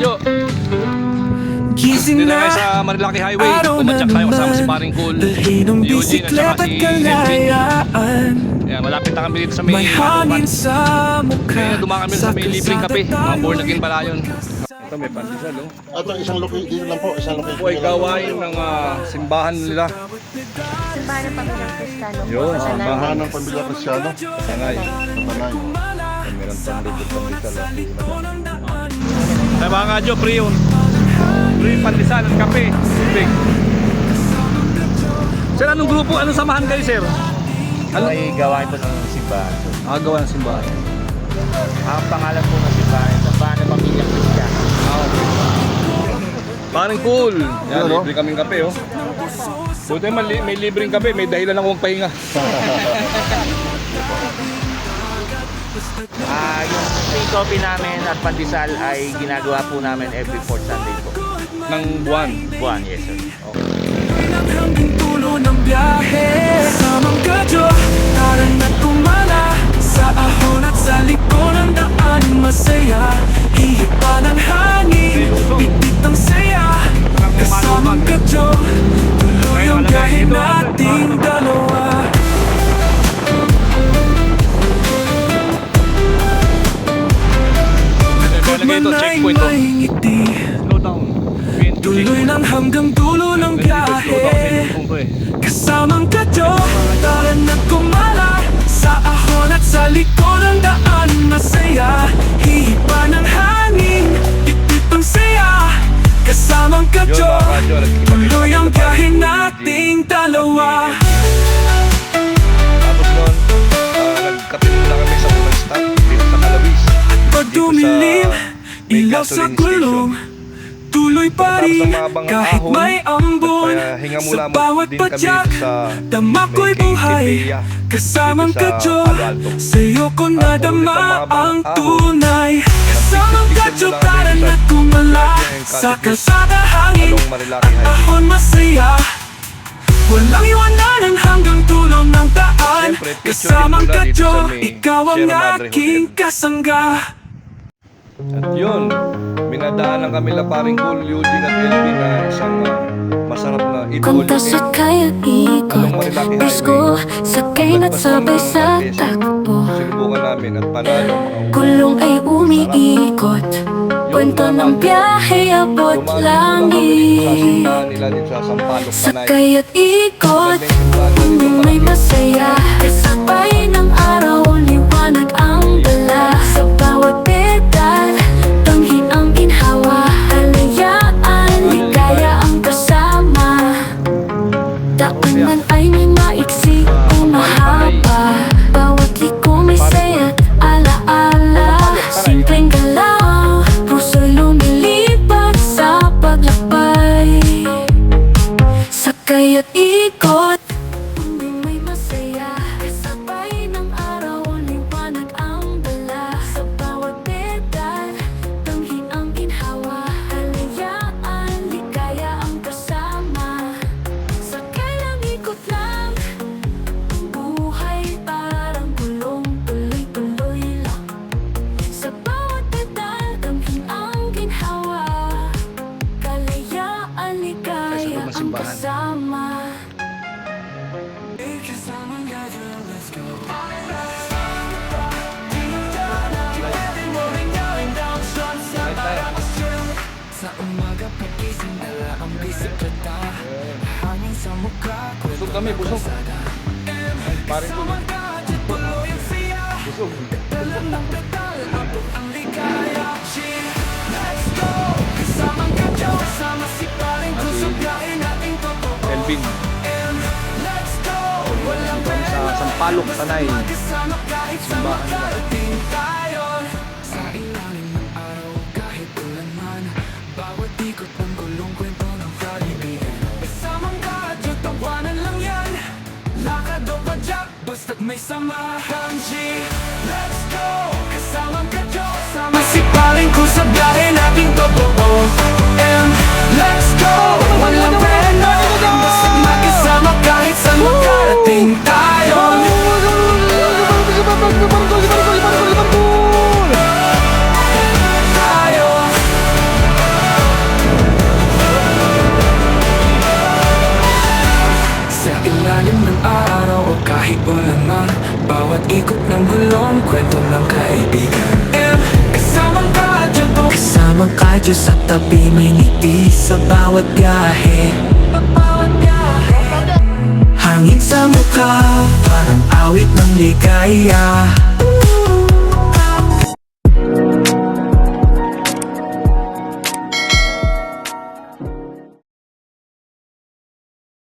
Kadyo. Dito na sa Marilaki Highway. Pumadyak tayo kasama si Paring Cool, Eugene at saka si Elvin. Ayan, malapit na kami dito sa may Maruman. Kaya dumaan kami sa may libreng kape. Mga born again pala yun. Ito may pandesal, no? Ito isang location dito lang po, isang location. Ito ay gawain ng simbahan nila. Simbahan ng Pamilyang Kristiyano. Yun, Simbahan ng Pamilya Kristyano. Sangay. Tatanay. Meron pang libreng pandesal. Ay mga kadyo, free yun. Free pandesal at kape. Big. Sir, anong grupo? Anong samahan kayo, sir? Ano ay gawain po ng simbahan. Gawa ng simbahan. Ang pangalan po ng simbahan, Simbahan ng Pamilyang Kristiyano. Okay. Paring Cool. Yan, Ano? libre kaming kape, oh. Buti may libreng kape, may dahilan lang huwag pahinga. Yung free coffee namin at pandesal ay ginagawa po namin every 4th Sunday po. Ng buwan. Buwan, yes sir. Hanggang tulo ng biyahe Samang kadyo, taran at kumala Sa ahon at sa likod ng daan Masaya, hihipa ng hangin Bitbit ang saya Kasamang kadyo, tuloy ang biyahe nating dalawa Ito, checkpoint, oh. Slow down. Tuloy lang hanggang dulo ng biyahe Kasamang kadyo, taran at kumala Sa ahon at sa likod ng daan Masaya, hihipa ng hangin Bitbit ang saya Kasamang kadyo, tuloy ang biyahe nating dalawa Tapos nun, nagkape muna kami sa unang stop dito sa Calawis. Pag dumilim, ilaw sa gulong Tuloy pa rin, kahit may ambon Sa bawat padyak, dama ko'y buhay Kasamang kadyo, sa'yo ko nadama ang tunay Kasamang kadyo, para na kumala Sa kalsada hangin, at ahon masaya Walang iwanan hanggang tulong ng daan Kasamang kadyo, ikaw ang aking kasangga At yun, minadaanan kami la Paring Cool, Eugene at Elvin na isang masarap na Kung ibon. tasot kaya ikot Presko, sakay na't sabay sa takbo Sinubukan namin at panalo. Kulong ay umiikot Kwento ng biyahe abot langit Sasambahan nila din sa Sampaloc, Panay. Sakay at ikot May masaya Kasabay ng araw Liwanag ang dala Sa bawat pedal Tanghi ang ginhawa Kalayaan Ligaya ang kasama Daanan ay may maiksi o mahaba Bawat liko may saya't alaala Simpleng galaw Puso'y lumilipat sa paglakbay Sakay at ikot may masaya Kasabay ng araw Liwanag ang dala Sa bawat pedal Tanghi ang ginhawa Kalayaan Ligaya ang kasama Sakay lang ikot lang Buhay parang gulong Tuloy-tuloy lang Sa bawat pedal Tanghi ang ginhawa Kalayaan Ligaya ang kasama Sa umaga pagising dala ang bisikleta Hangin sa mukha ko Busog kami, busog. Paring Cool. Busog. Dalang ng pedal abot ang ligaya Let's go! Kasamang kadyo Kasama si Paring Cool Sa biyahe nating totoo Elvin. And let's go! Walang Sa Sampaloc, Panay. Kasama kahit sa makarating tayo Sa ilalim ng araw kahit ulan man Bawat ikot ng gulong kwento ng kalibigan Kasamang kadyo, tawanan lang yan Lakad o padyak, basta't may samahan G Let's go! Kasamang kadyo, sama si Paring Cool sa biyahe nating totoo And let's go! Walang preno Basta magkasama kahit sa makarating tayo Tayo sa tabi, may ngiti sa bawat biyahe. Hangin sa mukha, parang awit ng ligaya.